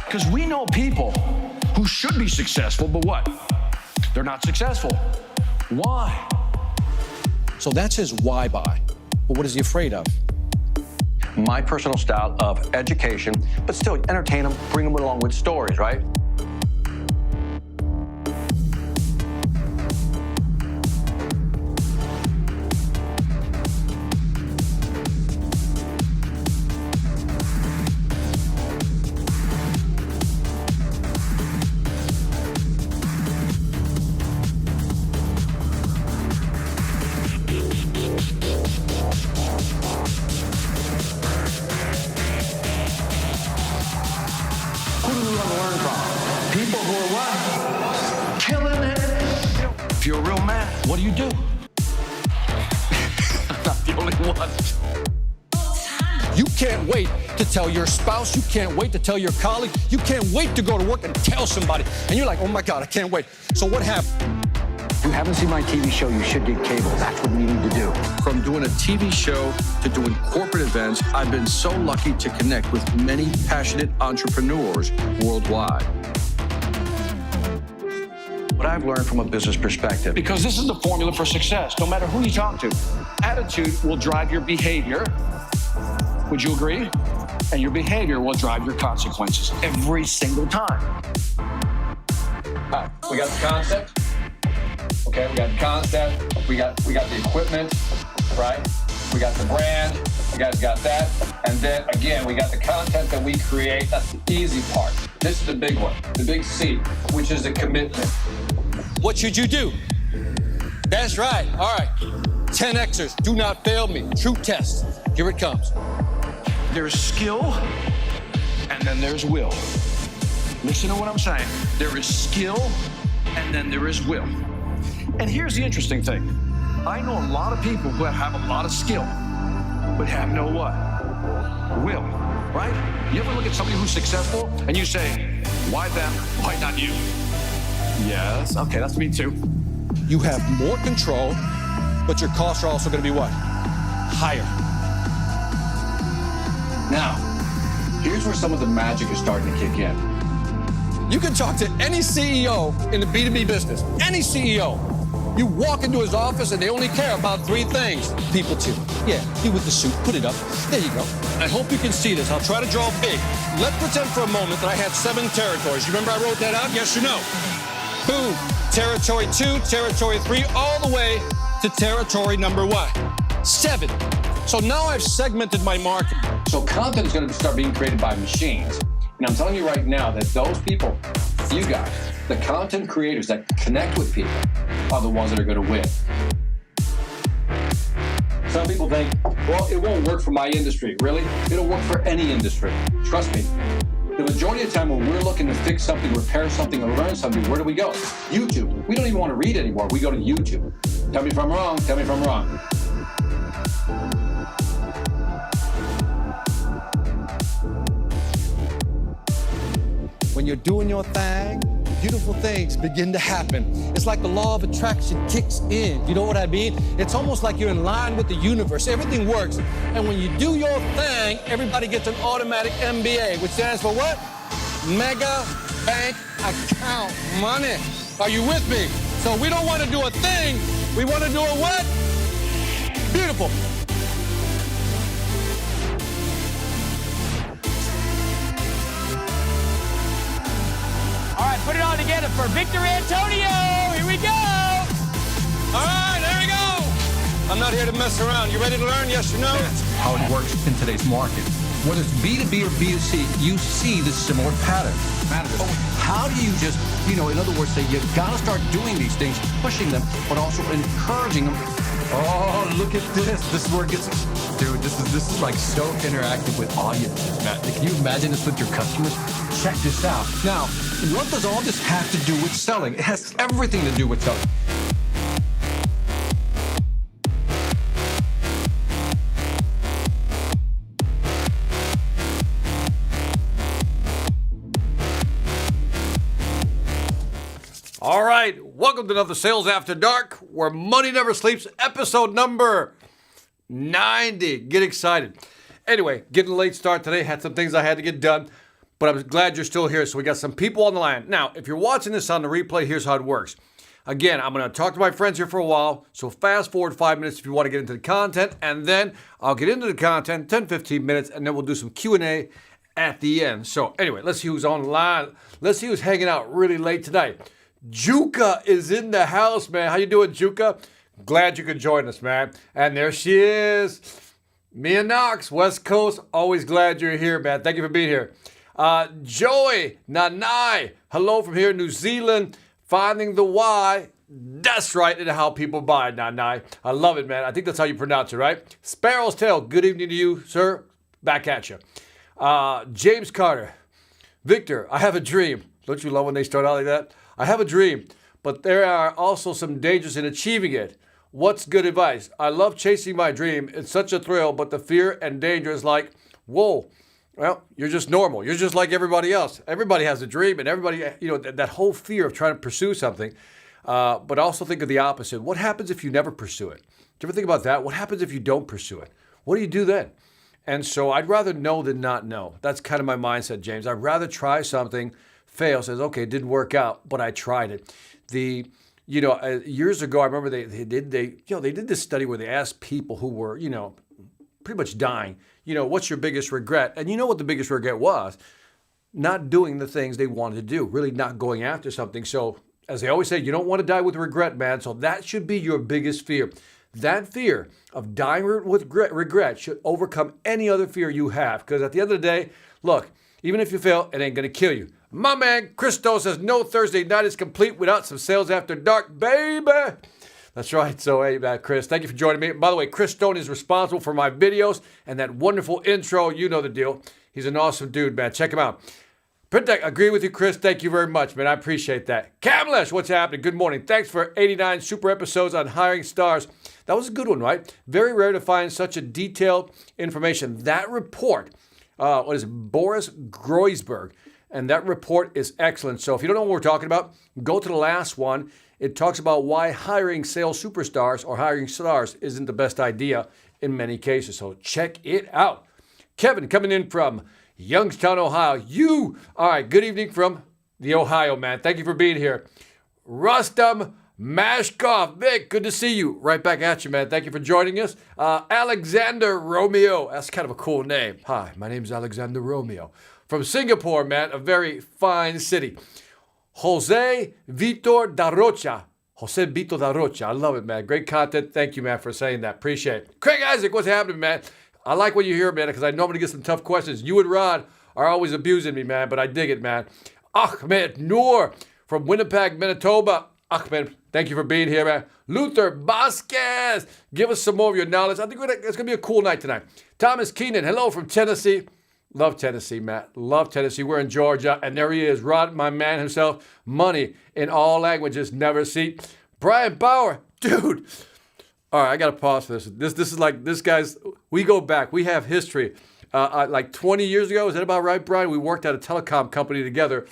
Because we know people who should be successful, but what? They're not successful. Why? So that's his why buy. But what is he afraid of? My personal style of education, but still entertain them, bring them along with stories, right? Who do we want to learn from? People who are what? Killing it. If you're a real man, what do you do? I'm not the only one. You can't wait to tell your spouse. You can't wait to tell your colleague. You can't wait to go to work and tell somebody. And you're like, oh my God, I can't wait. So what happened? If you haven't seen my TV show, you should get cable. That's what you need to do. From doing a TV show to doing corporate events, I've been so lucky to connect with many passionate entrepreneurs worldwide. What I've learned from a business perspective. Because this is the formula for success, no matter who you talk to. Attitude will drive your behavior. Would you agree? And your behavior will drive your consequences every single time. All right, we got the concept. Okay, we got the concept. We got the equipment, right? We got the brand. You guys got that. And then again, we got the content that we create. That's the easy part. This is the big one, the big C, which is the commitment. What should you do? That's right. All right. 10Xers. Do not fail me. True test. Here it comes. There's skill, and then there's will. Listen to what I'm saying. There is skill, and then there is will. And here's the interesting thing. I know a lot of people who have a lot of skill, but have no what? Will, right? You ever look at somebody who's successful, and you say, why them? Why not you? Yes, okay, that's me too. You have more control, but your costs are also going to be what? Higher. Now, here's where some of the magic is starting to kick in. You can talk to any CEO in the B2B business, any CEO. You walk into his office and they only care about three things. People too. Yeah, he with the suit, put it up. There you go. I hope you can see this. I'll try to draw big. Let's pretend for a moment that I had 7 territories. You remember I wrote that out? Yes or no? Boom. Territory 2, territory 3, all the way to territory number what? 7. So now I've segmented my market. So content is going to start being created by machines. And I'm telling you right now that those people, you guys, the content creators that connect with people are the ones that are going to win. Some people think, well, it won't work for my industry. Really? It'll work for any industry. Trust me. The majority of the time when we're looking to fix something, repair something, or learn something, where do we go? YouTube. We don't even want to read anymore. We go to YouTube. Tell me if I'm wrong. Tell me if I'm wrong. When you're doing your thing, beautiful things begin to happen. It's like the law of attraction kicks in. You know what I mean? It's almost like you're in line with the universe. Everything works. And when you do your thing, everybody gets an automatic MBA, which stands for what? Mega Bank Account Money. Are you with me? So we don't want to do a thing. We want to do a what? Beautiful. All right, put it all together for Victor Antonio. Here we go. All right, there we go. I'm not here to mess around. You ready to learn? Yes or no? That's how it works in today's market. Whether it's B2B or B2C, you see the similar pattern. How do you just, in other words, say you got to start doing these things, pushing them, but also encouraging them. Oh, look at this. This is where it gets, dude, this is like so interactive with audiences, Matt. Can you imagine this with your customers? Check this out. Now, what does all this have to do with selling? It has everything to do with selling. All right, welcome to another Sales After Dark, where money never sleeps, episode number 90. Get excited. Anyway, getting a late start today, had some things I had to get done. but I'm glad you're still here. So we got some people on the line. Now, if you're watching this on the replay, here's how it works. Again, I'm going to talk to my friends here for a while, so fast forward 5 minutes if you want to get into the content, and then I'll get into the content, 10, 15 minutes, and then we'll do some Q&A at the end. So anyway, let's see who's online. Let's see who's hanging out really late tonight. Juka is in the house, man. How you doing, Juka? Glad you could join us, man. And there she is. Mia Knox, West Coast. Always glad you're here, man. Thank you for being here. Joey Nanai, hello from here in New Zealand. Finding the why. That's right, and how people buy, Nanai. I love it, man. I think that's how you pronounce it, right? Sparrow's Tail, good evening to you, sir. Back at you. James Carter. Victor, I have a dream. Don't you love when they start out like that? I have a dream, but there are also some dangers in achieving it. What's good advice? I love chasing my dream. It's such a thrill, but the fear and danger is like, whoa. Well, you're just normal. You're just like everybody else. Everybody has a dream, and everybody, that whole fear of trying to pursue something. But also think of the opposite. What happens if you never pursue it? Do you ever think about that? What happens if you don't pursue it? What do you do then? And so I'd rather know than not know. That's kind of my mindset, James. I'd rather try something, fail, says, okay, it didn't work out, but I tried it. Years ago, I remember they did this study where they asked people who were, pretty much dying, what's your biggest regret? And you know what the biggest regret was? Not doing the things they wanted to do, really not going after something. So as they always say, you don't want to die with regret, man. So that should be your biggest fear. That fear of dying with regret should overcome any other fear you have. Because at the end of the day, look, even if you fail, it ain't going to kill you. My man, Christo says, no Thursday night is complete without some sales after dark, baby. That's right. So, hey, Chris, thank you for joining me. By the way, Chris Stone is responsible for my videos and that wonderful intro. You know the deal. He's an awesome dude, man. Check him out. Printech, agree with you, Chris. Thank you very much, man. I appreciate that. Kamlesh, what's happening? Good morning. Thanks for 89 super episodes on hiring stars. That was a good one, right? Very rare to find such a detailed information. That report, Boris Groisberg, and that report is excellent. So if you don't know what we're talking about, go to the last one. It talks about why hiring sales superstars or hiring stars isn't the best idea in many cases. So check it out. Kevin coming in from Youngstown, Ohio. All right, good evening from the Ohio, man. Thank you for being here. Rustam Mashkov. Vic, good to see you. Right back at you, man. Thank you for joining us. Alexander Romeo. That's kind of a cool name. Hi, my name's Alexander Romeo. From Singapore, man, a very fine city. Jose Vitor da Rocha. Jose Vitor da Rocha. I love it, man. Great content. Thank you, man, for saying that. Appreciate it. Craig Isaac, what's happening, man? I like what you hear, man, because I normally get some tough questions. You and Rod are always abusing me, man, but I dig it, man. Ahmed Noor from Winnipeg, Manitoba. Ahmed, thank you for being here, man. Luther Vasquez, give us some more of your knowledge. I think it's going to be a cool night tonight. Thomas Keenan, hello from Tennessee. Love Tennessee, Matt. Love Tennessee. We're in Georgia, and there he is. Rod, my man himself. Money in all languages, never see. Brian Bauer, dude. All right, I got to pause for this. This is like, this guy's, we go back. We have history. Like 20 years ago, is that about right, Brian? We worked at a telecom company together,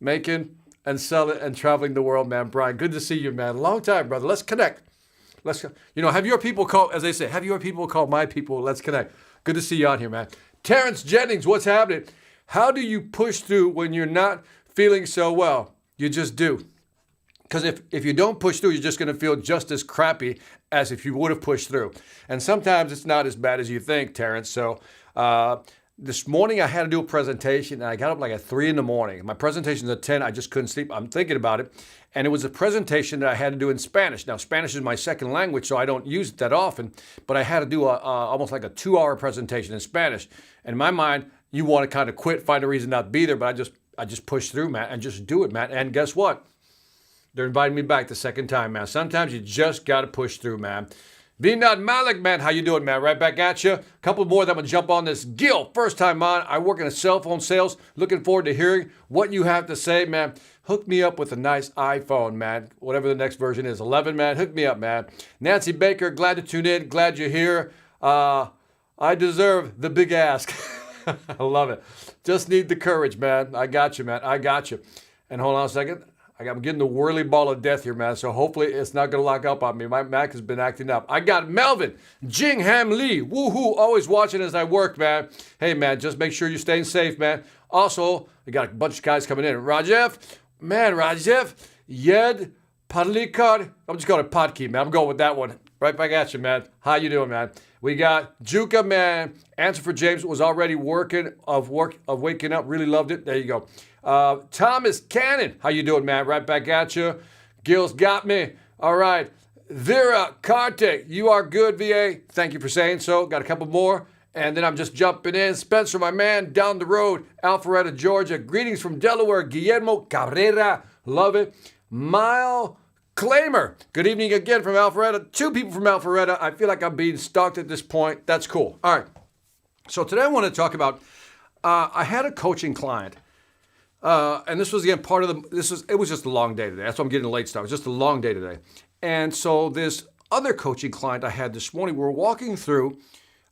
making and selling and traveling the world, man. Brian, good to see you, man. Long time, brother. Let's connect. Have your people call, as they say, have your people call my people. Let's connect. Good to see you on here, man. Terrence Jennings, what's happening? How do you push through when you're not feeling so well? You just do. Because if you don't push through, you're just going to feel just as crappy as if you would have pushed through. And sometimes it's not as bad as you think, Terrence. So this morning I had to do a presentation, and I got up like at 3 in the morning. My presentation's at 10. I just couldn't sleep. I'm thinking about it. And it was a presentation that I had to do in Spanish. Now, Spanish is my second language, so I don't use it that often. But I had to do almost like a 2-hour presentation in Spanish. And in my mind, you want to kind of quit, find a reason not to be there. But I just push through, man, and just do it, man. And guess what? They're inviting me back the second time, man. Sometimes you just got to push through, man. Vinod Malik, man, how you doing, man? Right back at you. A couple more that I'm going to jump on this. Gil, first time on. I work in a cell phone sales. Looking forward to hearing what you have to say, man. Hook me up with a nice iPhone, man. Whatever the next version is. 11, man. Hook me up, man. Nancy Baker, glad to tune in. Glad you're here. I deserve the big ask. I love it. Just need the courage, man. I got you, man. I got you. And hold on a second. I'm getting the whirly ball of death here, man. So hopefully it's not going to lock up on me. My Mac has been acting up. I got Melvin Jingham Lee. Woohoo. Always watching as I work, man. Hey, man, just make sure you're staying safe, man. Also, we got a bunch of guys coming in. Rajev, Yed Padlikar. I'm just going to Podkey, man. I'm going with that one. Right back at you, man. How you doing, man? We got Juka, man. Answer for James was already waking up. Really loved it. There you go. Thomas Cannon. How you doing, man? Right back at you. Gil's got me. All right. Vera Carte. You are good, VA. Thank you for saying so. Got a couple more. And then I'm just jumping in. Spencer, my man, down the road. Alpharetta, Georgia. Greetings from Delaware. Guillermo Cabrera. Love it. Mile Claimer. Good evening again from Alpharetta. 2 people from Alpharetta. I feel like I'm being stalked at this point. That's cool. All right. So today I want to talk about, I had a coaching client. And this was, again, part of it was just a long day today. That's why I'm getting a late start. It was just a long day today. And so this other coaching client I had this morning, we're walking through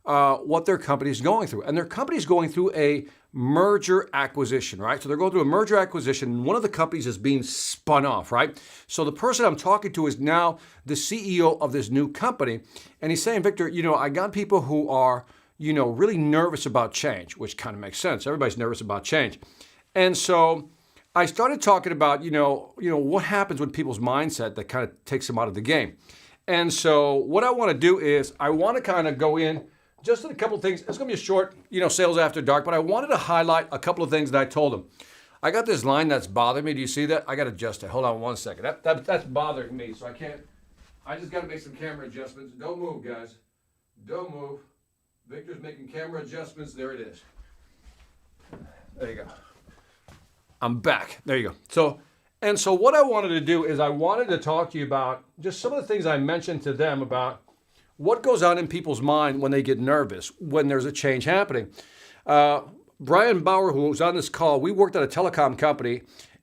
what their company is going through. And their company is going through a merger acquisition, right? So they're going through a merger acquisition. And one of the companies is being spun off, right? So the person I'm talking to is now the CEO of this new company. And he's saying, Victor, I got people who are, really nervous about change, which kind of makes sense. Everybody's nervous about change. And so I started talking about, what happens with people's mindset that kind of takes them out of the game. And so what I want to do is I want to kind of go in just in a couple of things. It's going to be a short, sales after dark, but I wanted to highlight a couple of things that I told them. I got this line that's bothering me. Do you see that? I got to adjust it. Hold on one second. That's bothering me, so I just got to make some camera adjustments. Don't move, guys. Don't move. Victor's making camera adjustments. There it is. There you go. I'm back. There you go. So what I wanted to do is I wanted to talk to you about just some of the things I mentioned to them about what goes on in people's mind when they get nervous, when there's a change happening. Brian Bauer, who was on this call, we worked at a telecom company,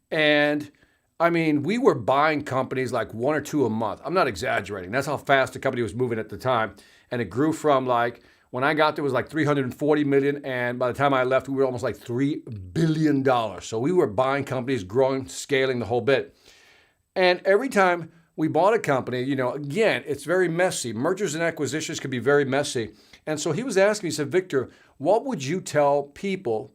and we were buying companies like 1 or 2 a month. I'm not exaggerating. That's how fast the company was moving at the time. And it grew from when I got there, it was like $340 million, and by the time I left, we were almost like $3 billion. So we were buying companies, growing, scaling the whole bit. And every time we bought a company, again, it's very messy. Mergers and acquisitions can be very messy. And so he was asking me, he said, Victor, what would you tell people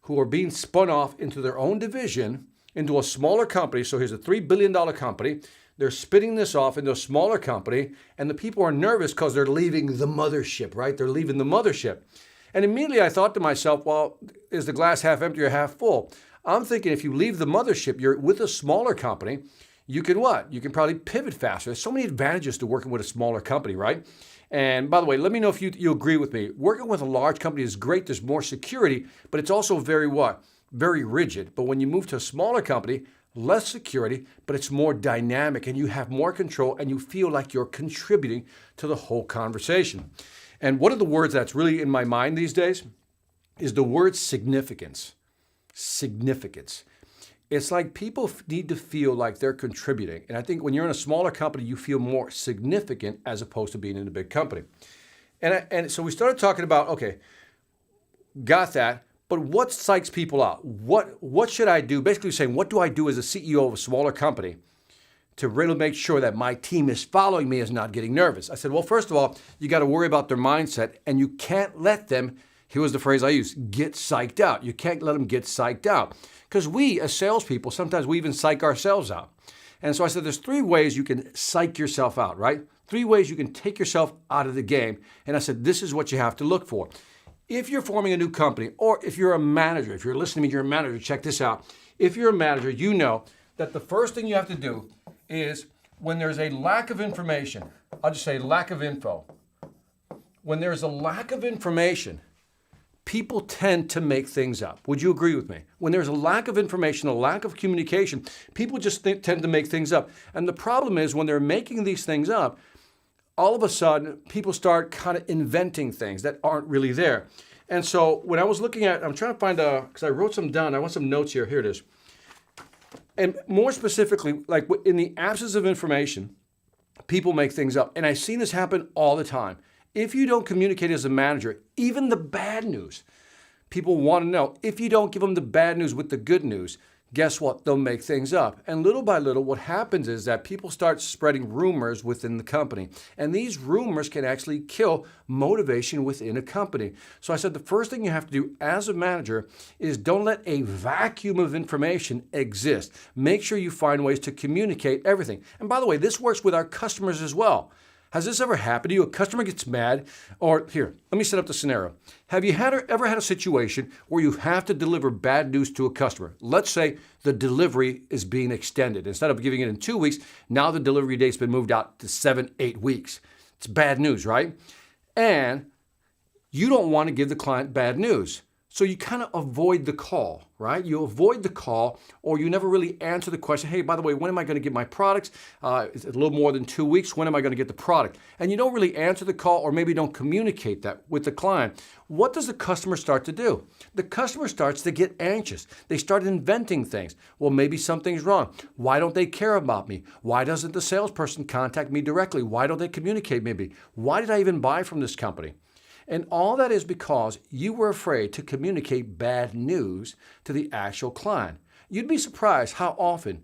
who are being spun off into their own division, into a smaller company? So here's a $3 billion company. They're spinning this off into a smaller company, and the people are nervous because they're leaving the mothership, right? They're leaving the mothership. And immediately I thought to myself, well, is the glass half empty or half full? I'm thinking if you leave the mothership, you're with a smaller company, you can what? You can probably pivot faster. There's so many advantages to working with a smaller company, right? And by the way, let me know if you agree with me. Working with a large company is great. There's more security, but it's also very what? Very rigid. But when you move to a smaller company, less security, but it's more dynamic and you have more control and you feel like you're contributing to the whole conversation. And one of the words that's really in my mind these days is the word significance. Significance. It's like people need to feel like they're contributing. And I think when you're in a smaller company, you feel more significant as opposed to being in a big company. And so we started talking about, okay, got that. But what psychs people out? What should I do? Basically saying, what do I do as a CEO of a smaller company to really make sure that my team is following me, is not getting nervous? I said, well, first of all, you got to worry about their mindset, and you can't let them, here was the phrase I used, get psyched out. You can't let them get psyched out. Because we, as salespeople, sometimes we even psych ourselves out. And so I said, there's 3 ways you can psych yourself out, right? 3 ways you can take yourself out of the game. And I said, this is what you have to look for. If you're forming a new company, or if you're a manager, if you're listening to me, you're a manager, check this out. If you're a manager, you know that the first thing you have to do is when there's a lack of information, I'll just say lack of info. When there's a lack of information, people tend to make things up. Would you agree with me? When there's a lack of information, a lack of communication, people just tend to make things up. And the problem is when they're making these things up, all of a sudden, people start kind of inventing things that aren't really there. And so when I was looking at, I'm trying to find because I wrote some down. I want some notes here. Here it is. And more specifically, like in the absence of information, people make things up. And I've seen this happen all the time. If you don't communicate as a manager, even the bad news, people want to know. If you don't give them the bad news with the good news, guess what? They'll make things up. And little by little, what happens is that people start spreading rumors within the company. And these rumors can actually kill motivation within a company. So I said the first thing you have to do as a manager is don't let a vacuum of information exist. Make sure you find ways to communicate everything. And by the way, this works with our customers as well. Has this ever happened to you? A customer gets mad, or here, let me set up the scenario. Have you ever had a situation where you have to deliver bad news to a customer? Let's say the delivery is being extended. Instead of giving it in 2 weeks, now the delivery date's been moved out to 7, 8 weeks. It's bad news, right? And you don't want to give the client bad news. So you kind of avoid the call, right? You avoid the call, or you never really answer the question, hey, by the way, when am I going to get my products? It's a little more than 2 weeks. When am I going to get the product? And you don't really answer the call, or maybe don't communicate that with the client. What does the customer start to do? The customer starts to get anxious. They start inventing things. Well, maybe something's wrong. Why don't they care about me? Why doesn't the salesperson contact me directly? Why don't they communicate maybe? Why did I even buy from this company? And all that is because you were afraid to communicate bad news to the actual client. You'd be surprised how often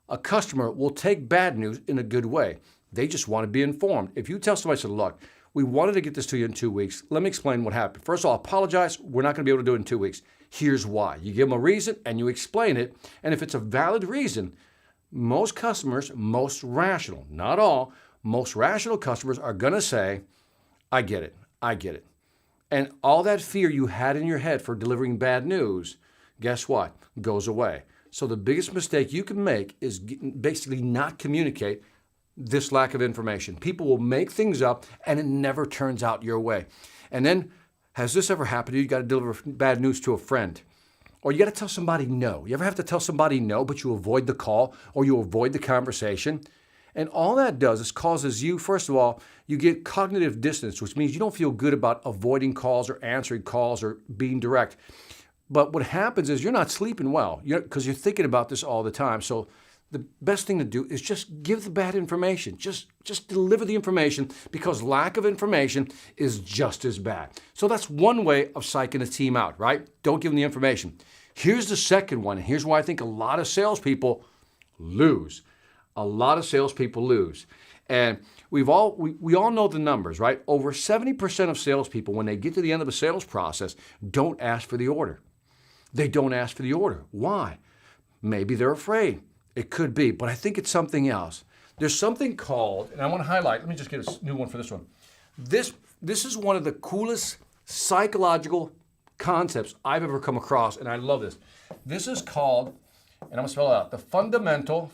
a customer will take bad news in a good way. They just want to be informed. If you tell somebody, look, we wanted to get this to you in 2 weeks. Let me explain what happened. First of all, apologize. We're not going to be able to do it in 2 weeks. Here's why. You give them a reason and you explain it. And if it's a valid reason, most customers, most rational, not all, most rational customers are going to say, I get it. I get it. And all that fear you had in your head for delivering bad news, guess what? Goes away. So the biggest mistake you can make is basically not communicate this lack of information. People will make things up and it never turns out your way. And then, has this ever happened to you? You got to deliver bad news to a friend. Or you got to tell somebody no. You ever have to tell somebody no, but you avoid the call or you avoid the conversation? And all that does is causes you, first of all, you get cognitive dissonance, which means you don't feel good about avoiding calls or answering calls or being direct. But what happens is you're not sleeping well because you're thinking about this all the time. So the best thing to do is just give the bad information. Just deliver the information, because lack of information is just as bad. So that's one way of psyching a team out, right? Don't give them the information. Here's the second one, and here's why I think a lot of salespeople lose. A lot of salespeople lose. And we all know the numbers, right? Over 70% of salespeople, when they get to the end of a sales process, don't ask for the order. They don't ask for the order. Why? Maybe they're afraid. It could be, but I think it's something else. There's something called, and I want to highlight, let me just get a new one for this one. This is one of the coolest psychological concepts I've ever come across, and I love this. This is called, and I'm going to spell it out, the fundamental,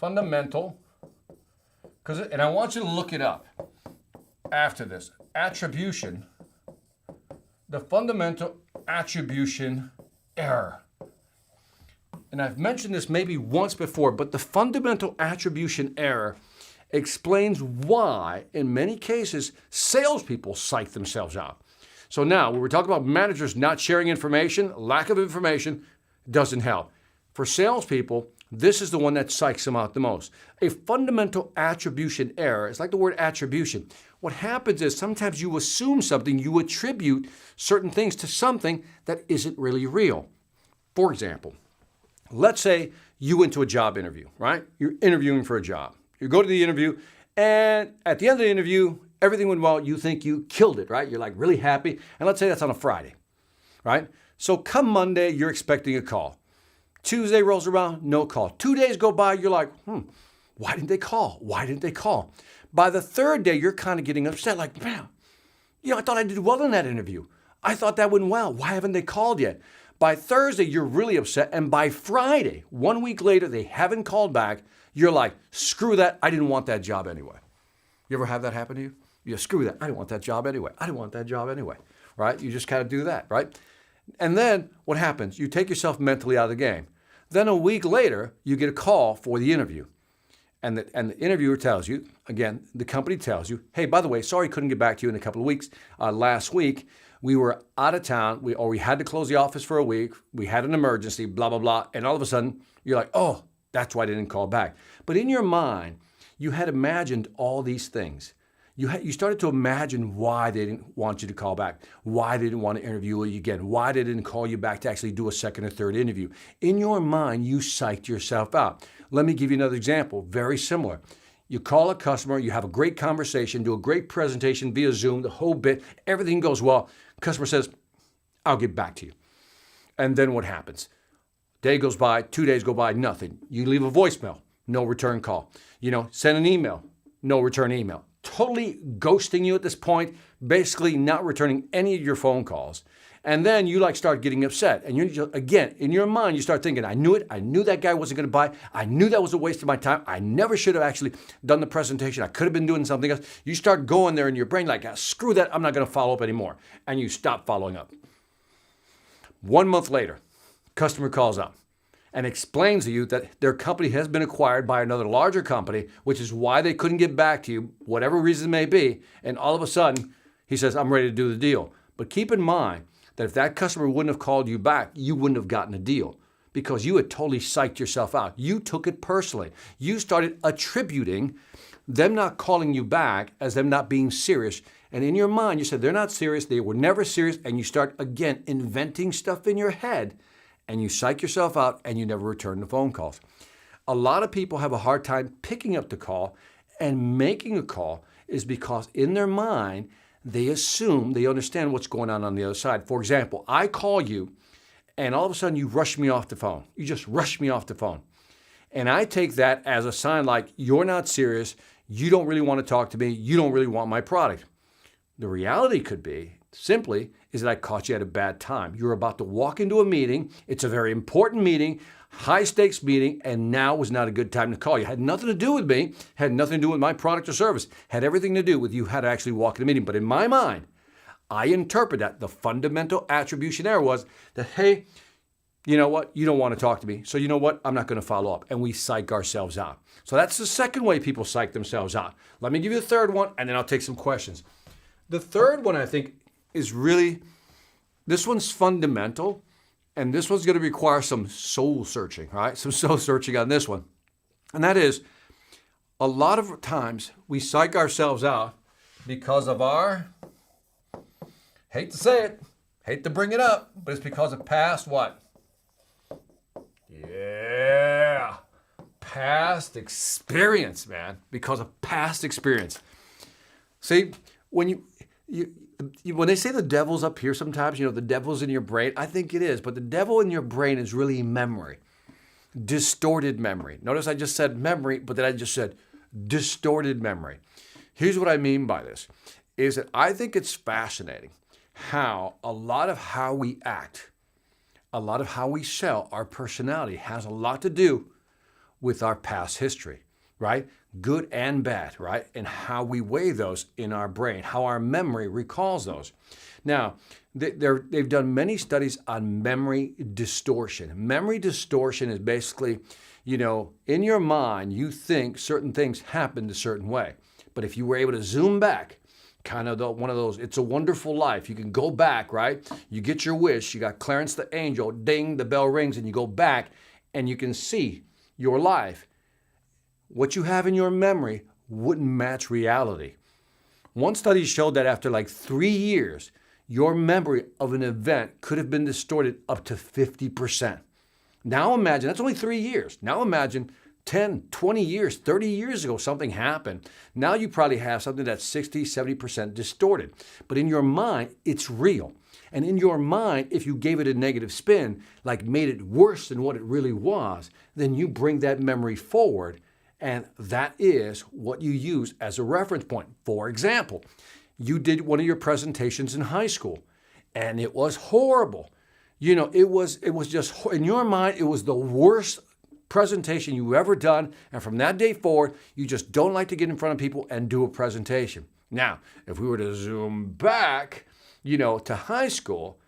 and I want you to look it up after this. Attribution, the fundamental attribution error. And I've mentioned this maybe once before, but the fundamental attribution error explains why, in many cases, salespeople psych themselves out. So now, when we're talking about managers not sharing information, lack of information doesn't help. For salespeople, this is the one that psychs them out the most. A fundamental attribution error, it's like the word attribution. What happens is sometimes you assume something, you attribute certain things to something that isn't really real. For example, let's say you went to a job interview, right? You're interviewing for a job. You go to the interview, and at the end of the interview, everything went well. You think you killed it, right? You're like really happy. And let's say that's on a Friday, right? So come Monday, you're expecting a call. Tuesday rolls around, no call. 2 days go by, you're like, why didn't they call? Why didn't they call? By the third day, you're kind of getting upset, like, man, I thought I did well in that interview. I thought that went well. Why haven't they called yet? By Thursday, you're really upset. And by Friday, 1 week later, they haven't called back. You're like, screw that. I didn't want that job anyway. You ever have that happen to you? Yeah, screw that. I didn't want that job anyway. I didn't want that job anyway, right? You just kind of do that, right? And then what happens? You take yourself mentally out of the game. Then a week later, you get a call for the interview. And the interviewer tells you, again, the company tells you, hey, by the way, sorry couldn't get back to you in a couple of weeks. Last week, we were out of town, we had to close the office for a week. We had an emergency, blah, blah, blah. And all of a sudden, you're like, oh, that's why I didn't call back. But in your mind, you had imagined all these things. You started to imagine why they didn't want you to call back, why they didn't want to interview you again, why they didn't call you back to actually do a second or third interview. In your mind, you psyched yourself out. Let me give you another example, very similar. You call a customer, you have a great conversation, do a great presentation via Zoom, the whole bit, everything goes well. Customer says, I'll get back to you. And then what happens? Day goes by, 2 days go by, nothing. You leave a voicemail, no return call. Send an email, no return email. Totally ghosting you at this point, basically not returning any of your phone calls. And then you start getting upset. And again, in your mind, you start thinking, I knew it. I knew that guy wasn't going to buy. I knew that was a waste of my time. I never should have actually done the presentation. I could have been doing something else. You start going there in your brain screw that. I'm not going to follow up anymore. And you stop following up. 1 month later, customer calls up and explains to you that their company has been acquired by another larger company, which is why they couldn't get back to you, whatever reason it may be. And all of a sudden, he says, I'm ready to do the deal. But keep in mind that if that customer wouldn't have called you back, you wouldn't have gotten a deal because you had totally psyched yourself out. You took it personally. You started attributing them not calling you back as them not being serious. And in your mind, you said they're not serious, they were never serious, and you start, again, inventing stuff in your head, and you psych yourself out, and you never return the phone calls. A lot of people have a hard time picking up the call and making a call is because in their mind, they assume they understand what's going on the other side. For example, I call you, and all of a sudden you rush me off the phone. You just rush me off the phone. And I take that as a sign like you're not serious, you don't really want to talk to me, you don't really want my product. The reality could be simply is that I caught you at a bad time. You're about to walk into a meeting. It's a very important meeting, high stakes meeting, and now was not a good time to call you. It had nothing to do with me, had nothing to do with my product or service, had everything to do with you had to actually walk in the meeting. But in my mind, I interpret that the fundamental attribution error was that, hey, you know what? You don't want to talk to me. So you know what? I'm not going to follow up. And we psych ourselves out. So that's the second way people psych themselves out. Let me give you the third one, and then I'll take some questions. The third one, I think, is really, this one's fundamental, and this one's going to require some soul searching, right? Some soul searching on this one. And that is, a lot of times we psych ourselves out because of our, hate to say it, hate to bring it up, but it's because of past what? Yeah, past experience, man. Because of past experience. See, when when they say the devil's up here sometimes, the devil's in your brain, I think it is, but the devil in your brain is really memory, distorted memory. Notice I just said memory, but then I just said distorted memory. Here's what I mean by this, is that I think it's fascinating how a lot of how we act, a lot of how we sell, our personality has a lot to do with our past history, right? Good and bad, right? And how we weigh those in our brain, how our memory recalls those. Now, they've done many studies on memory distortion. Memory distortion is basically, in your mind, you think certain things happened a certain way. But if you were able to zoom back, kind of one of those, It's a Wonderful Life. You can go back, right? You get your wish. You got Clarence the Angel. Ding, the bell rings, and you go back, and you can see your life. What you have in your memory wouldn't match reality. One study showed that after 3 years, your memory of an event could have been distorted up to 50%. Now imagine, that's only 3 years. Now imagine 10, 20 years, 30 years ago, something happened. Now you probably have something that's 60, 70% distorted. But in your mind, it's real. And in your mind, if you gave it a negative spin, made it worse than what it really was, then you bring that memory forward. And that is what you use as a reference point. For example, you did one of your presentations in high school, and it was horrible. It was just, in your mind, it was the worst presentation you ever done. And from that day forward, you just don't like to get in front of people and do a presentation. Now, if we were to zoom back, to high school,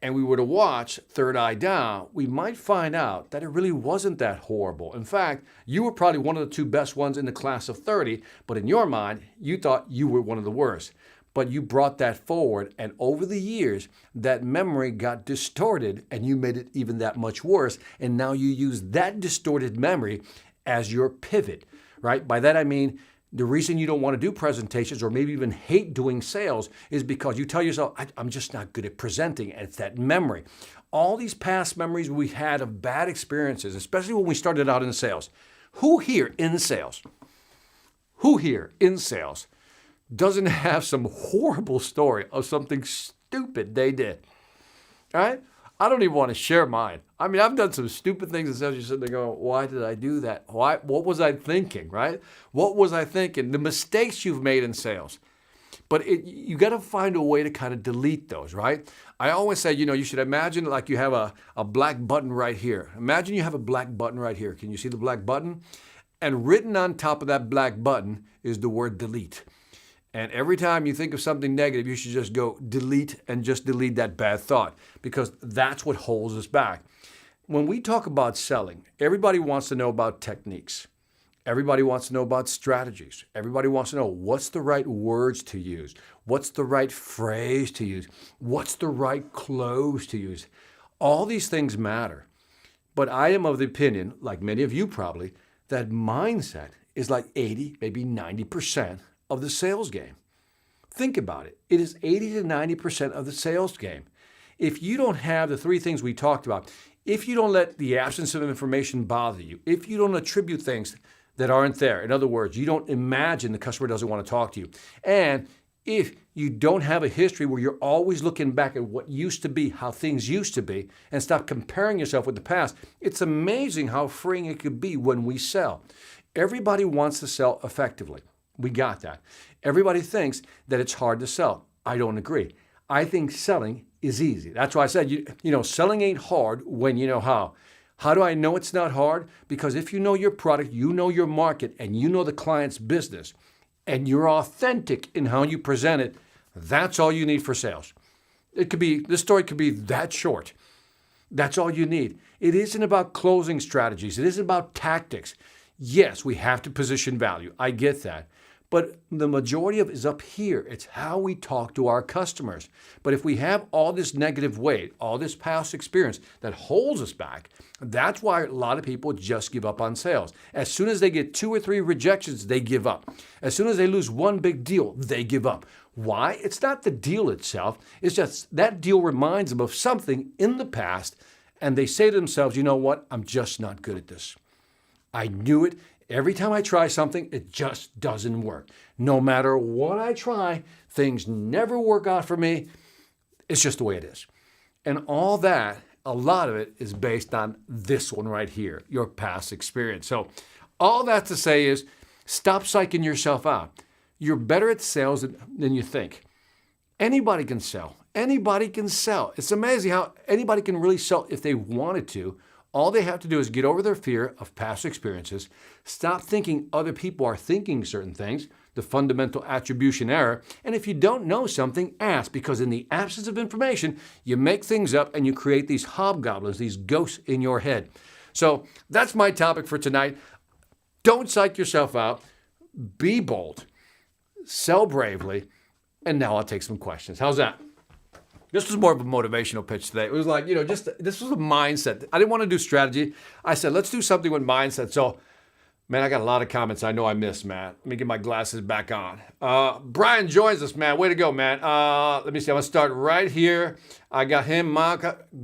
and we were to watch Third Eye Down, we might find out that it really wasn't that horrible. In fact, you were probably one of the two best ones in the class of 30, but in your mind, you thought you were one of the worst. But you brought that forward, and over the years, that memory got distorted, and you made it even that much worse, and now you use that distorted memory as your pivot, right? By that I mean, The reason you don't want to do presentations or maybe even hate doing sales is because you tell yourself, I'm just not good at presenting. And it's that memory. All these past memories we had of bad experiences, especially when we started out in sales. Who here in sales doesn't have some horrible story of something stupid they did? All right? I don't even want to share mine. I mean, I've done some stupid things in sales. You're sitting there going, why did I do that? Why? What was I thinking, right? What was I thinking? The mistakes you've made in sales. But you got to find a way to kind of delete those, right? I always say, you should imagine like you have a black button right here. Imagine you have a black button right here. Can you see the black button? And written on top of that black button is the word delete. And every time you think of something negative, you should just go delete and just delete that bad thought, because that's what holds us back. When we talk about selling, everybody wants to know about techniques. Everybody wants to know about strategies. Everybody wants to know what's the right words to use, what's the right phrase to use, what's the right close to use. All these things matter. But I am of the opinion, like many of you probably, that mindset is like 80, maybe 90% of the sales game. Think about it. It is 80 to 90% of the sales game. If you don't have the three things we talked about, if you don't let the absence of information bother you, if you don't attribute things that aren't there, in other words, you don't imagine the customer doesn't want to talk to you, and if you don't have a history where you're always looking back at what used to be, how things used to be, and stop comparing yourself with the past, it's amazing how freeing it could be when we sell. Everybody wants to sell effectively. We got that. Everybody thinks that it's hard to sell. I don't agree. I think selling is easy. That's why I said, selling ain't hard when you know how. How do I know it's not hard? Because if you know your product, you know your market, and you know the client's business, and you're authentic in how you present it, that's all you need for sales. This story could be that short. That's all you need. It isn't about closing strategies. It isn't about tactics. Yes, we have to position value. I get that. But the majority of it is up here. It's how we talk to our customers. But if we have all this negative weight, all this past experience that holds us back, that's why a lot of people just give up on sales. As soon as they get 2 or 3 rejections, they give up. As soon as they lose one big deal, they give up. Why? It's not the deal itself. It's just that deal reminds them of something in the past, and they say to themselves, you know what? I'm just not good at this. I knew it. Every time I try something, it just doesn't work. No matter what I try, things never work out for me. It's just the way it is. And all that, a lot of it is based on this one right here, your past experience. So all that to say is stop psyching yourself out. You're better at sales than you think. Anybody can sell. Anybody can sell. It's amazing how anybody can really sell if they wanted to. All they have to do is get over their fear of past experiences, stop thinking other people are thinking certain things, the fundamental attribution error, and if you don't know something, ask, because in the absence of information, you make things up and you create these hobgoblins, these ghosts in your head. So that's my topic for tonight. Don't psych yourself out. Be bold. Sell bravely. And now I'll take some questions. How's that? This was more of a motivational pitch today. It was like, this was a mindset. I didn't want to do strategy. I said, let's do something with mindset. So, man, I got a lot of comments I know I missed, man. Let me get my glasses back on. Brian joins us, man. Way to go, man. Let me see. I'm going to start right here. I got him.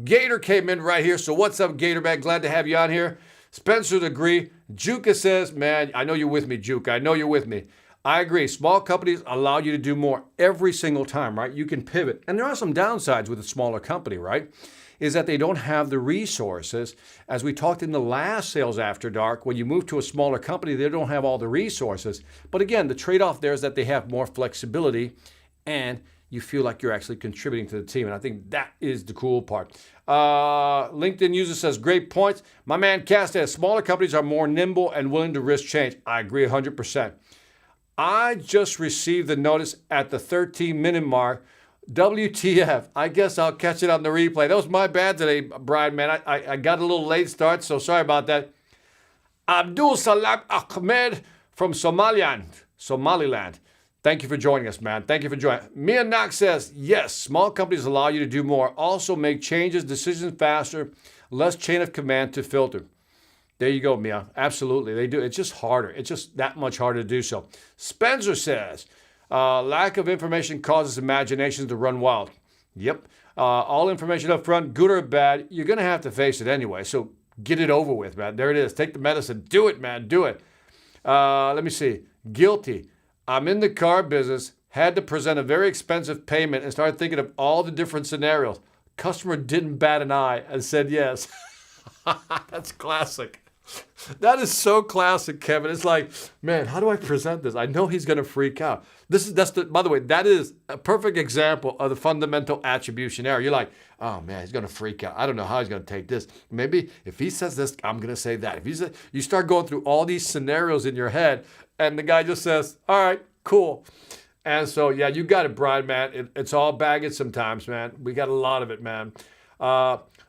Gator came in right here. So what's up, Gator, man? Glad to have you on here. Spencer's agree. Juka says, man, I know you're with me, Juka. I know you're with me. I agree. Small companies allow you to do more every single time, right? You can pivot. And there are some downsides with a smaller company, right? Is that they don't have the resources. As we talked in the last Sales After Dark, when you move to a smaller company, they don't have all the resources. But again, the trade-off there is that they have more flexibility and you feel like you're actually contributing to the team. And I think that is the cool part. LinkedIn user says, great points. My man Cass says, smaller companies are more nimble and willing to risk change. I agree 100%. I just received the notice at the 13-minute mark. WTF. I guess I'll catch it on the replay. That was my bad today, Brian, man. I got a little late start, so sorry about that. Abdul Salam Ahmed from Somaliland. Thank you for joining us, man. Thank you for joining. Mia Knox says, yes, small companies allow you to do more. Also make changes, decisions faster, less chain of command to filter. There you go, Mia. Absolutely. They do. It's just harder. It's just that much harder to do so. Spencer says, lack of information causes imaginations to run wild. Yep. All information up front, good or bad, you're going to have to face it anyway. So get it over with, man. There it is. Take the medicine. Do it, man. Do it. Let me see. Guilty. I'm in the car business, had to present a very expensive payment and started thinking of all the different scenarios. Customer didn't bat an eye and said yes. That's classic. That is so classic, Kevin. It's like, man, how do I present this? I know he's going to freak out. By the way, that is a perfect example of the fundamental attribution error. You're like, oh man, he's going to freak out. I don't know how he's going to take this. Maybe if he says this, I'm going to say that. You start going through all these scenarios in your head, and the guy just says, all right, cool. And so, yeah, you got it, Brian, man. It's all baggage sometimes, man. We got a lot of it, man.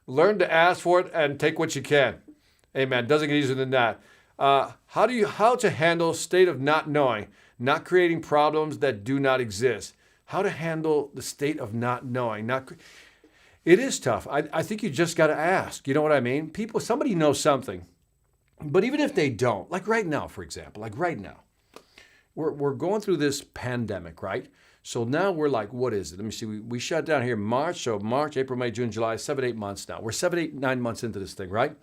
Learn to ask for it and take what you can. Hey, man, doesn't get easier than that. How to handle state of not knowing, not creating problems that do not exist. How to handle the state of not knowing. It is tough. I think you just got to ask. You know what I mean? Somebody knows something. But even if they don't, like right now, for example, we're going through this pandemic, right? So now we're like, what is it? Let me see. We shut down here March. So March, April, May, June, July, 7-8 months now. We're 7, 8, 9 months into this thing, right?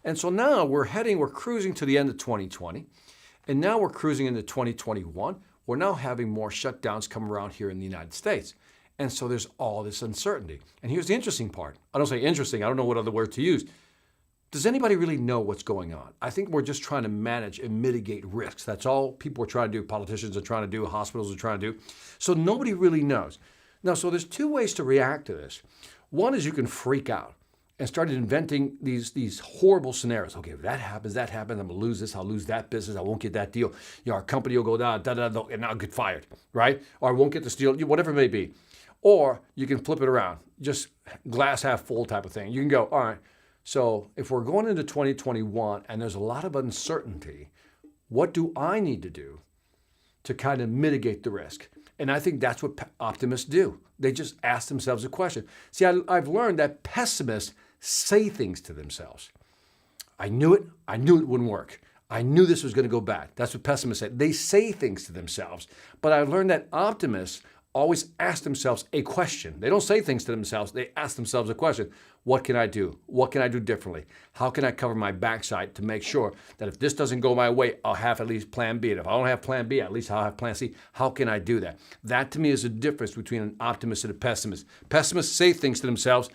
And so now we're cruising to the end of 2020. And now we're cruising into 2021. We're now having more shutdowns come around here in the United States. And so there's all this uncertainty. And here's the interesting part. I don't say interesting. I don't know what other word to use. Does anybody really know what's going on? I think we're just trying to manage and mitigate risks. That's all people are trying to do. Politicians are trying to do. Hospitals are trying to do. So nobody really knows. Now, so there's two ways to react to this. One is you can freak out and start inventing these horrible scenarios. Okay, if that happens, I'm going to lose this, I'll lose that business, I won't get that deal. Our company will go down, and I'll get fired, right? Or I won't get this deal, whatever it may be. Or you can flip it around, just glass half full type of thing. You can go, all right, so if we're going into 2021 and there's a lot of uncertainty, what do I need to do to kind of mitigate the risk? And I think that's what optimists do. They just ask themselves a question. See, I've learned that pessimists say things to themselves. I knew it wouldn't work. I knew this was going to go bad. That's what pessimists say. They say things to themselves. But I've learned that optimists always ask themselves a question. They don't say things to themselves. They ask themselves a question. What can I do? What can I do differently? How can I cover my backside to make sure that if this doesn't go my way, I'll have at least plan B. And if I don't have plan B, at least I'll have plan C. How can I do that? That to me is the difference between an optimist and a pessimist. Pessimists say things to themselves.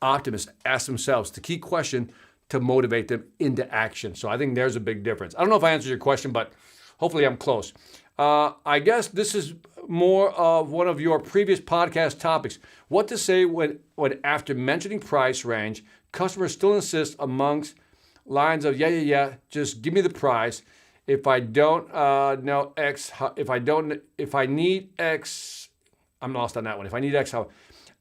Optimists ask themselves the key question to motivate them into action. So I think there's a big difference. I don't know if I answered your question, but hopefully I'm close. I guess this is more of one of your previous podcast topics. What to say when after mentioning price range, customers still insist amongst lines of, yeah, just give me the price. If I don't know X, if I need X, I'm lost on that one. If I need X, how?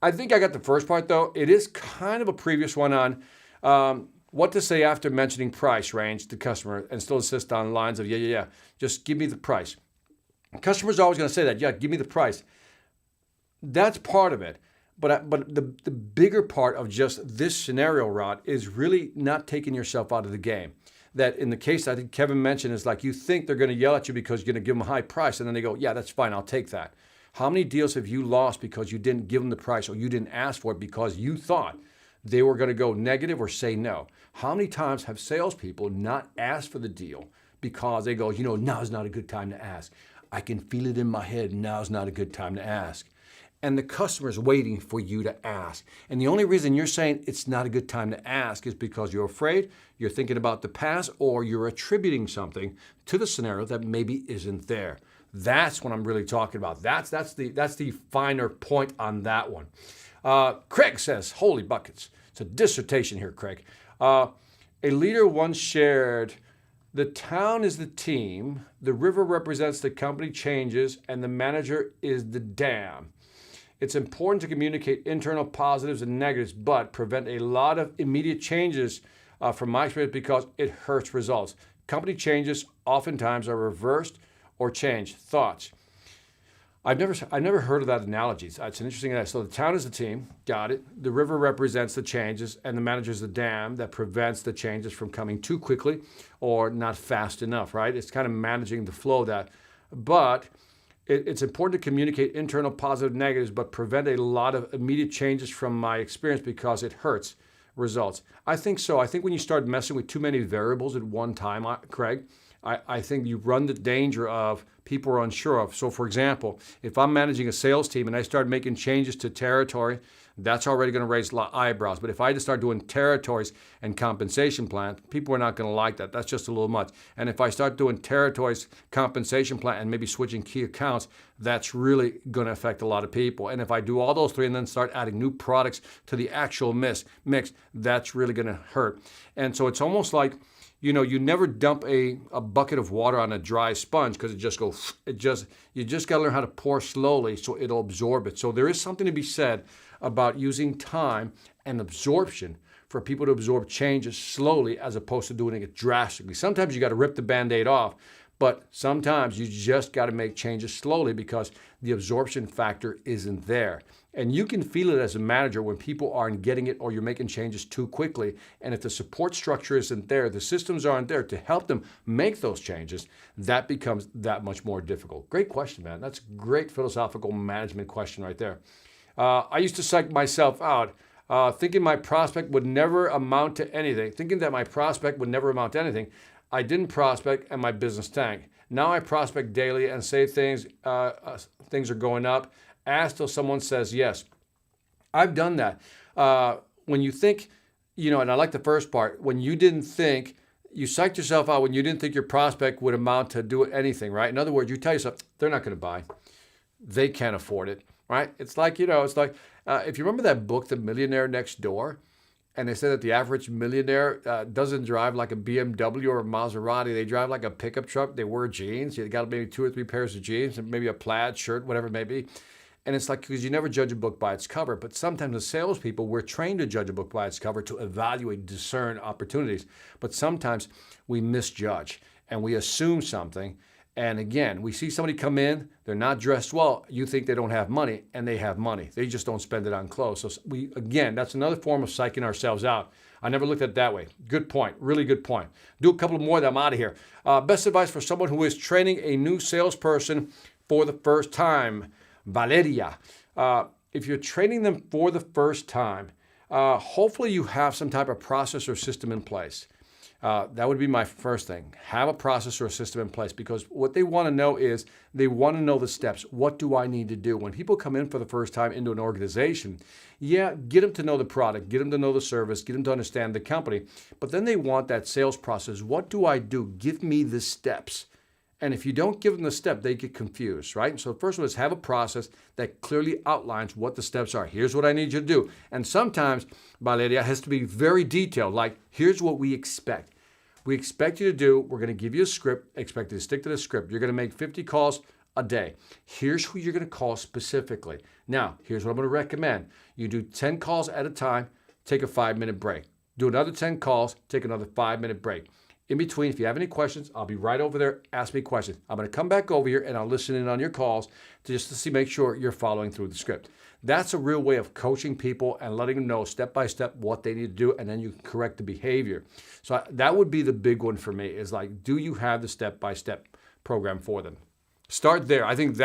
I think I got the first part though. It is kind of a previous one on what to say after mentioning price range to customer and still insist on lines of, yeah, just give me the price. Customers are always going to say that, yeah, give me the price. That's part of it. But the bigger part of just this scenario, Rod, is really not taking yourself out of the game. That in the case I think Kevin mentioned is like you think they're going to yell at you because you're going to give them a high price, and then they go, yeah, that's fine, I'll take that. How many deals have you lost because you didn't give them the price or you didn't ask for it because you thought they were going to go negative or say no? How many times have salespeople not asked for the deal because they go, now's not a good time to ask. I can feel it in my head, now's not a good time to ask. And the customer's waiting for you to ask. And the only reason you're saying it's not a good time to ask is because you're afraid, you're thinking about the past, or you're attributing something to the scenario that maybe isn't there. That's what I'm really talking about. That's the finer point on that one. Craig says, holy buckets. It's a dissertation here, Craig. A leader once shared, the town is the team, the river represents the company changes, and the manager is the dam. It's important to communicate internal positives and negatives, but prevent a lot of immediate changes from my experience because it hurts results. Company changes oftentimes are reversed or changed. Thoughts? I've never heard of that analogy. It's an interesting analogy. So the town is the team, got it. The river represents the changes, and the manager is the dam that prevents the changes from coming too quickly or not fast enough, right? It's kind of managing the flow of that. But it's important to communicate internal positive negatives, but prevent a lot of immediate changes from my experience because it hurts results. I think so. I think when you start messing with too many variables at one time, Craig, I think you run the danger of people are unsure of. So for example, if I'm managing a sales team and I start making changes to territory, that's already going to raise a lot of eyebrows. But if I just start doing territories and compensation plan, people are not going to like that. That's just a little much. And if I start doing territories, compensation plan, and maybe switching key accounts, that's really going to affect a lot of people. And if I do all those three and then start adding new products to the actual mix, that's really going to hurt. And so it's almost like, you never dump a bucket of water on a dry sponge because you just got to learn how to pour slowly so it'll absorb it. So there is something to be said about using time and absorption for people to absorb changes slowly as opposed to doing it drastically. Sometimes you got to rip the Band-Aid off, but sometimes you just got to make changes slowly because the absorption factor isn't there. And you can feel it as a manager when people aren't getting it or you're making changes too quickly. And if the support structure isn't there, the systems aren't there to help them make those changes, that becomes that much more difficult. Great question, man. That's a great philosophical management question right there. I used to psych myself out thinking my prospect would never amount to anything, thinking that my prospect would never amount to anything. I didn't prospect and my business tanked. Now I prospect daily and say things are going up. Ask till someone says yes. I've done that. When you think, and I like the first part, when you didn't think, you psyched yourself out when you didn't think your prospect would amount to do anything, right? In other words, you tell yourself, they're not going to buy. They can't afford it, right? It's like, if you remember that book, The Millionaire Next Door, and they said that the average millionaire doesn't drive like a BMW or a Maserati. They drive like a pickup truck. They wear jeans. You got maybe 2 or 3 pairs of jeans and maybe a plaid shirt, whatever it may be. And it's like, because you never judge a book by its cover, but sometimes as salespeople, we're trained to judge a book by its cover to evaluate, discern opportunities. But sometimes we misjudge and we assume something. And again, we see somebody come in, they're not dressed well, you think they don't have money, and they have money. They just don't spend it on clothes. So that's another form of psyching ourselves out. I never looked at it that way. Good point, really good point. Do a couple more, then I'm out of here. Best advice for someone who is training a new salesperson for the first time. Valeria, if you're training them for the first time, hopefully you have some type of process or system in place. That would be my first thing. Have a process or a system in place, because what they want to know is they want to know the steps. What do I need to do? When people come in for the first time into an organization, get them to know the product, get them to know the service, get them to understand the company. But then they want that sales process. What do I do? Give me the steps. And if you don't give them the step, they get confused, right? So the first one is have a process that clearly outlines what the steps are. Here's what I need you to do. And sometimes, Valeria, has to be very detailed, like here's what we expect. We expect you to do, we're going to give you a script, expect you to stick to the script. You're going to make 50 calls a day. Here's who you're going to call specifically. Now, here's what I'm going to recommend. You do 10 calls at a time, take a 5-minute break. Do another 10 calls, take another 5-minute break. In between, if you have any questions, I'll be right over there. Ask me questions. I'm going to come back over here and I'll listen in on your calls just to make sure you're following through the script. That's a real way of coaching people and letting them know step by step what they need to do, and then you can correct the behavior. So that would be the big one for me, is like, do you have the step-by-step program for them? Start there. I think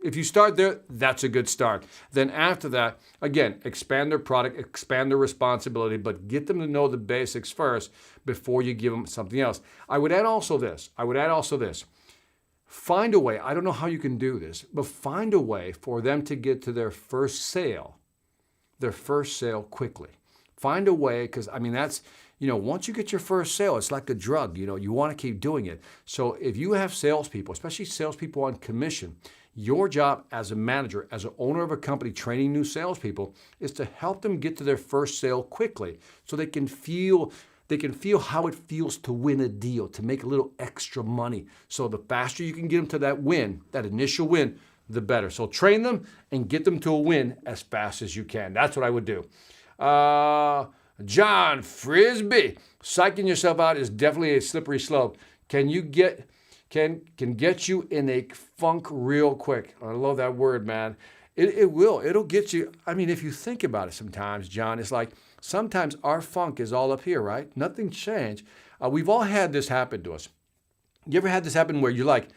if you start there, that's a good start. Then after that, again, expand their product, expand their responsibility, but get them to know the basics first before you give them something else. I would add also this. Find a way, I don't know how you can do this, but find a way for them to get to their first sale quickly. Find a way, because that's, once you get your first sale, it's like a drug, you want to keep doing it. So if you have salespeople, especially salespeople on commission, your job as a manager, as an owner of a company training new salespeople, is to help them get to their first sale quickly so they can feel how it feels to win a deal, to make a little extra money. So the faster you can get them to that win, that initial win, the better. So train them and get them to a win as fast as you can. That's what I would do. John Frisbee, psyching yourself out is definitely a slippery slope. Can you get can get you in a funk real quick. I love that word, man. It will. It'll get you. I mean, if you think about it sometimes, John, it's like sometimes our funk is all up here, right? Nothing's changed. We've all had this happen to us. You ever had this happen where you're like,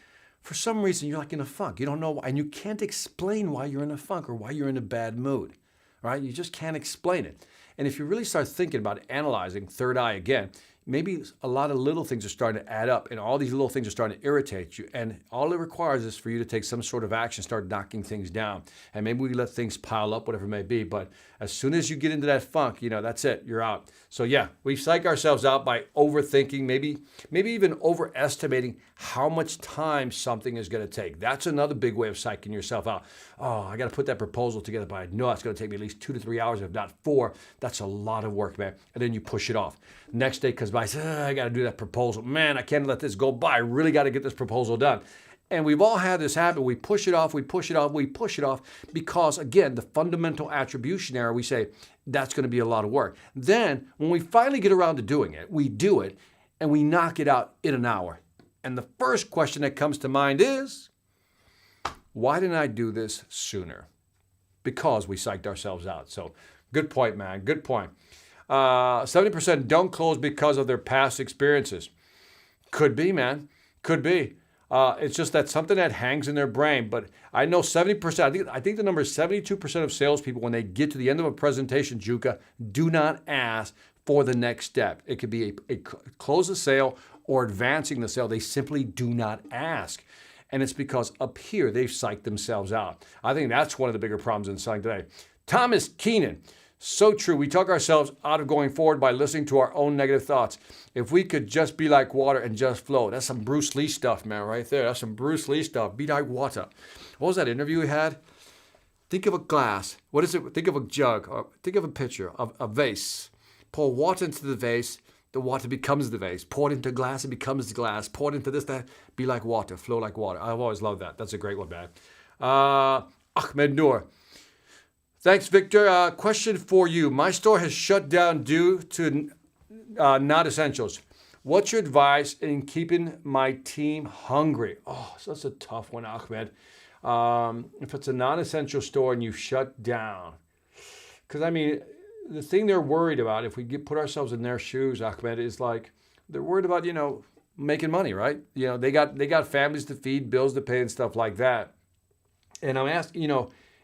for some reason, you're like in a funk. You don't know why, and you can't explain why you're in a funk or why you're in a bad mood, right? You just can't explain it. And if you really start thinking about it, analyzing, third eye again, maybe a lot of little things are starting to add up, and all these little things are starting to irritate you. And all it requires is for you to take some sort of action, start knocking things down. And maybe we let things pile up, whatever it may be. But as soon as you get into that funk, that's it, you're out. So yeah, we psych ourselves out by overthinking, maybe even overestimating how much time something is going to take. That's another big way of psyching yourself out. Oh, I got to put that proposal together, but I know it's going to take me at least 2 to 3 hours, if not 4. That's a lot of work, man. And then you push it off. Next day comes by, I got to do that proposal. Man, I can't let this go by. I really got to get this proposal done. And we've all had this happen. We push it off, we push it off, we push it off because, again, the fundamental attribution error, we say, that's going to be a lot of work. Then, when we finally get around to doing it, we do it, and we knock it out in an hour. And the first question that comes to mind is, why didn't I do this sooner? Because we psyched ourselves out. So, good point, man. Good point. 70% don't close because of their past experiences. Could be, man. Could be. It's just that something that hangs in their brain. But I know 70%, I think the number is 72% of salespeople, when they get to the end of a presentation, Juka, do not ask for the next step. It could be a close the sale or advancing the sale. They simply do not ask. And it's because up here, they've psyched themselves out. I think that's one of the bigger problems in selling today. Thomas Keenan. So true. We talk ourselves out of going forward by listening to our own negative thoughts. If we could just be like water and just flow. That's some Bruce Lee stuff, man, right there. That's some Bruce Lee stuff. Be like water. What was that interview we had? Think of a glass. What is it? Think of a jug. Or think of a pitcher, a vase. Pour water into the vase. The water becomes the vase. Pour it into glass. It becomes the glass. Pour it into this, that. Be like water. Flow like water. I've always loved that. That's a great one, man. Ahmed Noor. Thanks, Victor. Question for you. My store has shut down due to not essentials. What's your advice in keeping my team hungry? Oh, so that's a tough one, Ahmed. If it's a non-essential store and you shut down. Because, I mean, the thing they're worried about, if we put ourselves in their shoes, Ahmed, is like they're worried about, making money, right? They got families to feed, bills to pay, and stuff like that. And I'm asking,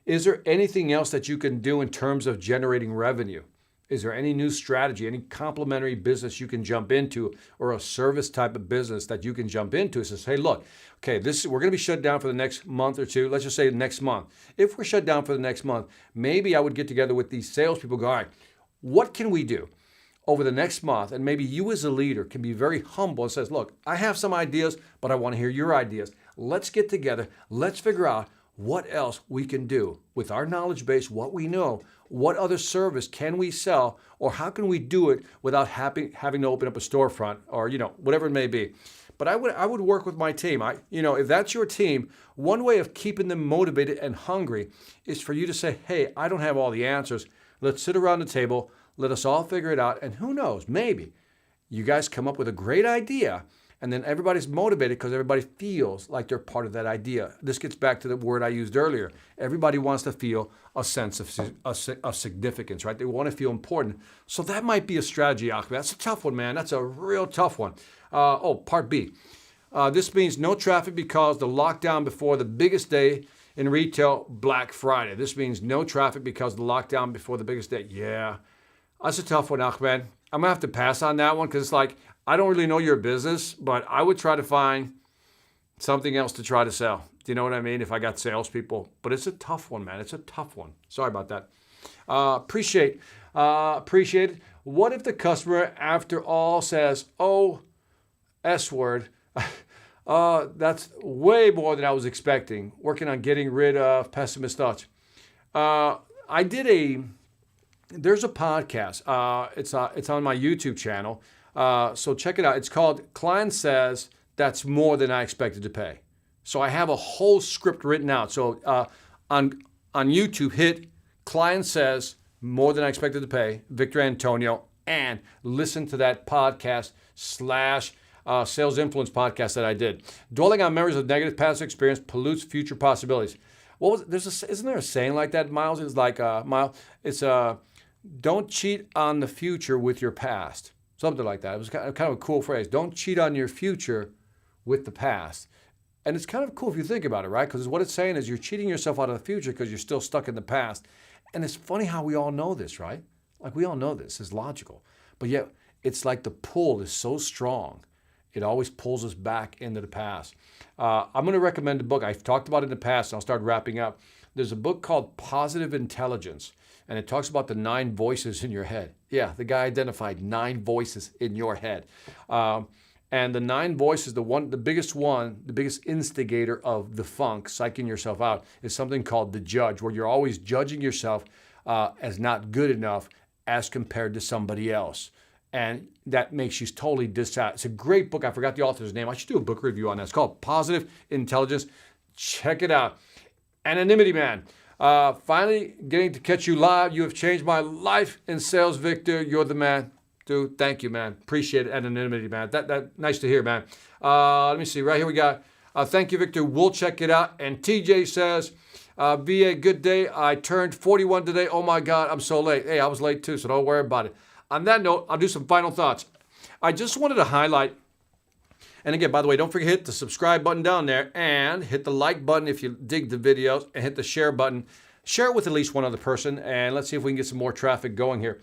is there anything else that you can do in terms of generating revenue? Is there any new strategy, any complementary business you can jump into, or a service type of business that you can jump into? It says, hey, look, okay, we're going to be shut down for the next month or two. Let's just say next month. If we're shut down for the next month, maybe I would get together with these salespeople, go, all right, what can we do over the next month? And maybe you as a leader can be very humble and says, look, I have some ideas, but I want to hear your ideas. Let's get together. Let's figure out what else we can do with our knowledge base, what we know, what other service can we sell, or how can we do it without having to open up a storefront or, whatever it may be. But I would work with my team. If that's your team, one way of keeping them motivated and hungry is for you to say, hey, I don't have all the answers. Let's sit around the table. Let us all figure it out. And who knows, maybe you guys come up with a great idea. And then everybody's motivated because everybody feels like they're part of that idea. This gets back to the word I used earlier. Everybody wants to feel a sense of significance, right? They want to feel important. So that might be a strategy, Ahmed. That's a tough one, man. That's a real tough one. Part B. This means no traffic because the lockdown before the biggest day in retail, Black Friday. This means no traffic because the lockdown before the biggest day. Yeah, that's a tough one, Ahmed. I'm going to have to pass on that one because it's like, I don't really know your business, but I would try to find something else to try to sell. Do you know what I mean? If I got salespeople. But it's a tough one, man. It's a tough one. Sorry about that. Appreciate it. What if the customer, after all, says, oh, S word, that's way more than I was expecting. Working on getting rid of pessimist thoughts. There's a podcast. It's on my YouTube channel. So check it out. It's called Client Says That's More Than I Expected to Pay. So I have a whole script written out. So on YouTube, hit Client Says More Than I Expected to Pay, Victor Antonio, and listen to that podcast / sales influence podcast that I did. Dwelling on memories of negative past experience pollutes future possibilities. Isn't there a saying like that, Miles? It's like, Miles, don't cheat on the future with your past. Something like that. It was kind of a cool phrase. Don't cheat on your future with the past. And it's kind of cool if you think about it, right? Because what it's saying is you're cheating yourself out of the future because you're still stuck in the past. And it's funny how we all know this, right? Like we all know this. It's logical. But yet it's like the pull is so strong. It always pulls us back into the past. I'm going to recommend a book. I've talked about it in the past, and I'll start wrapping up. There's a book called Positive Intelligence, and it talks about the 9 voices in your head. Yeah, the guy identified 9 voices in your head. And the 9 voices, the biggest instigator of the funk, psyching yourself out, is something called the judge, where you're always judging yourself as not good enough as compared to somebody else. And that makes you totally dissatisfied. It's a great book. I forgot the author's name. I should do a book review on that. It's called Positive Intelligence. Check it out. Anonymity Man. Finally getting to catch you live. You have changed my life in sales, Victor. You're the man. Dude, thank you, man. Appreciate it. Anonymity, man. That nice to hear, man. Let me see. Right here we got, thank you, Victor. We'll check it out. And TJ says, VA, good day. I turned 41 today. Oh, my God, I'm so late. Hey, I was late, too, so don't worry about it. On that note, I'll do some final thoughts. I just wanted to highlight, and again, by the way, don't forget to hit the subscribe button down there and hit the like button if you dig the videos and hit the share button. Share it with at least one other person, and let's see if we can get some more traffic going here.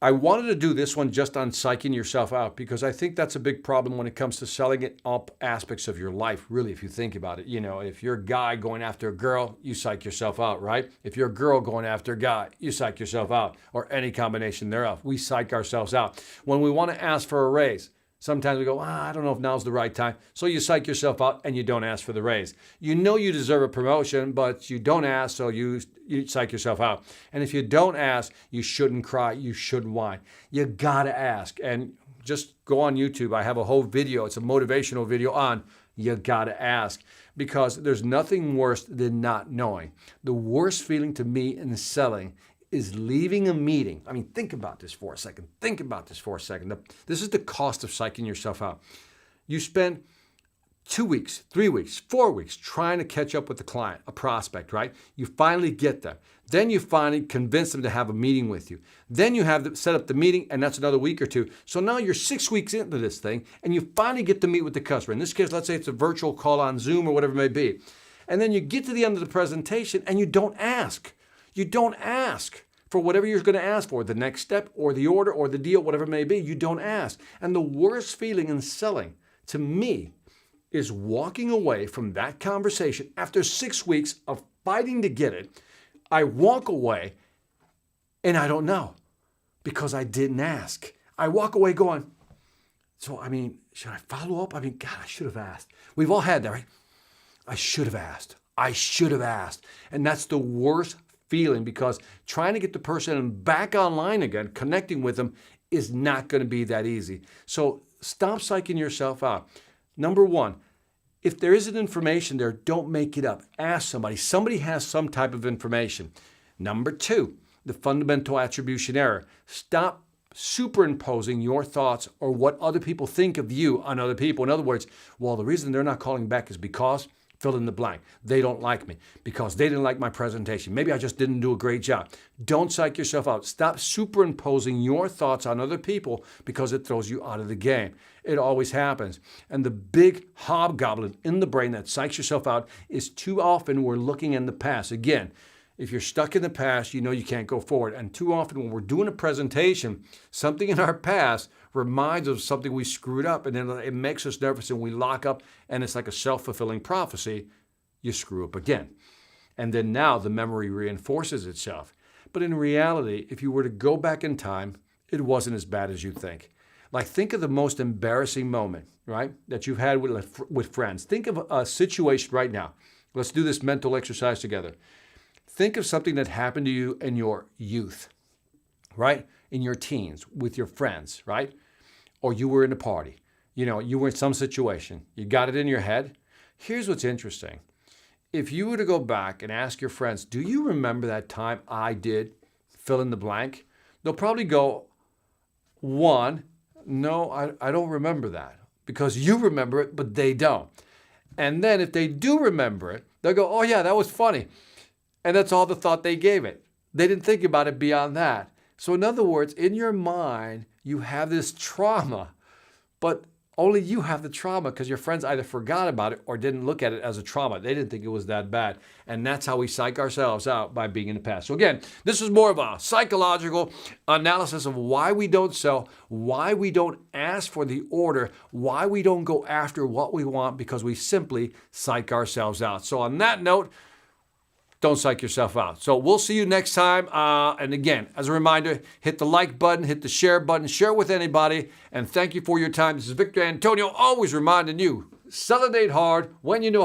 I wanted to do this one just on psyching yourself out because I think that's a big problem when it comes to selling it up aspects of your life, really, if you think about it. You know, if you're a guy going after a girl, you psych yourself out, right? If you're a girl going after a guy, you psych yourself out, or any combination thereof. We psych ourselves out. When we want to ask for a raise, sometimes we go, I don't know if now's the right time. So you psych yourself out and you don't ask for the raise. You know you deserve a promotion, but you don't ask, so you psych yourself out. And if you don't ask, you shouldn't cry, you shouldn't whine. You gotta ask. And just go on YouTube. I have a whole video. It's a motivational video on you gotta ask. Because there's nothing worse than not knowing. The worst feeling to me in selling is leaving a meeting. I mean, think about this for a second. This is the cost of psyching yourself out. You spend 2 weeks, 3 weeks, 4 weeks trying to catch up with the client, a prospect, right? You finally get them. Then you finally convince them to have a meeting with you. Then you have set up the meeting, and that's another week or 2. So now you're 6 weeks into this thing, and you finally get to meet with the customer. In this case, let's say it's a virtual call on Zoom or whatever it may be. And then you get to the end of the presentation, and you don't ask. You don't ask for whatever you're going to ask for, the next step or the order or the deal, whatever it may be. You don't ask. And the worst feeling in selling, to me, is walking away from that conversation after 6 weeks of fighting to get it. I walk away and I don't know because I didn't ask. I walk away going, so, I mean, should I follow up? I mean, God, I should have asked. We've all had that, right? I should have asked. I should have asked. And that's the worst feeling because trying to get the person back online again, connecting with them, is not going to be that easy. So stop psyching yourself out. Number one, if there isn't information there, don't make it up. Ask somebody. Somebody has some type of information. Number two, the fundamental attribution error. Stop superimposing your thoughts or what other people think of you on other people. In other words, well, the reason they're not calling back is because fill in the blank. They don't like me because they didn't like my presentation. Maybe I just didn't do a great job. Don't psych yourself out. Stop superimposing your thoughts on other people because it throws you out of the game. It always happens. And the big hobgoblin in the brain that psychs yourself out is too often we're looking in the past. Again, if you're stuck in the past, you know you can't go forward. And too often when we're doing a presentation, something in our past reminds us of something we screwed up, and then it makes us nervous and we lock up, and it's like a self-fulfilling prophecy. You screw up again. And then now the memory reinforces itself. But in reality, if you were to go back in time, it wasn't as bad as you think. Like, think of the most embarrassing moment, right, that you've had with friends. Think of a situation right now. Let's do this mental exercise together. Think of something that happened to you in your youth, right? In your teens, with your friends, right? Or you were in a party. You know, you were in some situation. You got it in your head. Here's what's interesting. If you were to go back and ask your friends, do you remember that time I did fill in the blank? They'll probably go, one, No, I don't remember that. Because you remember it, but they don't. And then if they do remember it, they'll go, oh yeah, that was funny. And that's all the thought they gave it. They didn't think about it beyond that. So in other words, in your mind, you have this trauma, but only you have the trauma because your friends either forgot about it or didn't look at it as a trauma. They didn't think it was that bad. And that's how we psych ourselves out, by being in the past. So again, this is more of a psychological analysis of why we don't sell, why we don't ask for the order, why we don't go after what we want, because we simply psych ourselves out. So on that note, don't psych yourself out. So we'll see you next time. And again, as a reminder, hit the like button, hit the share button, share with anybody. And thank you for your time. This is Victor Antonio, always reminding you, celebrate hard when you know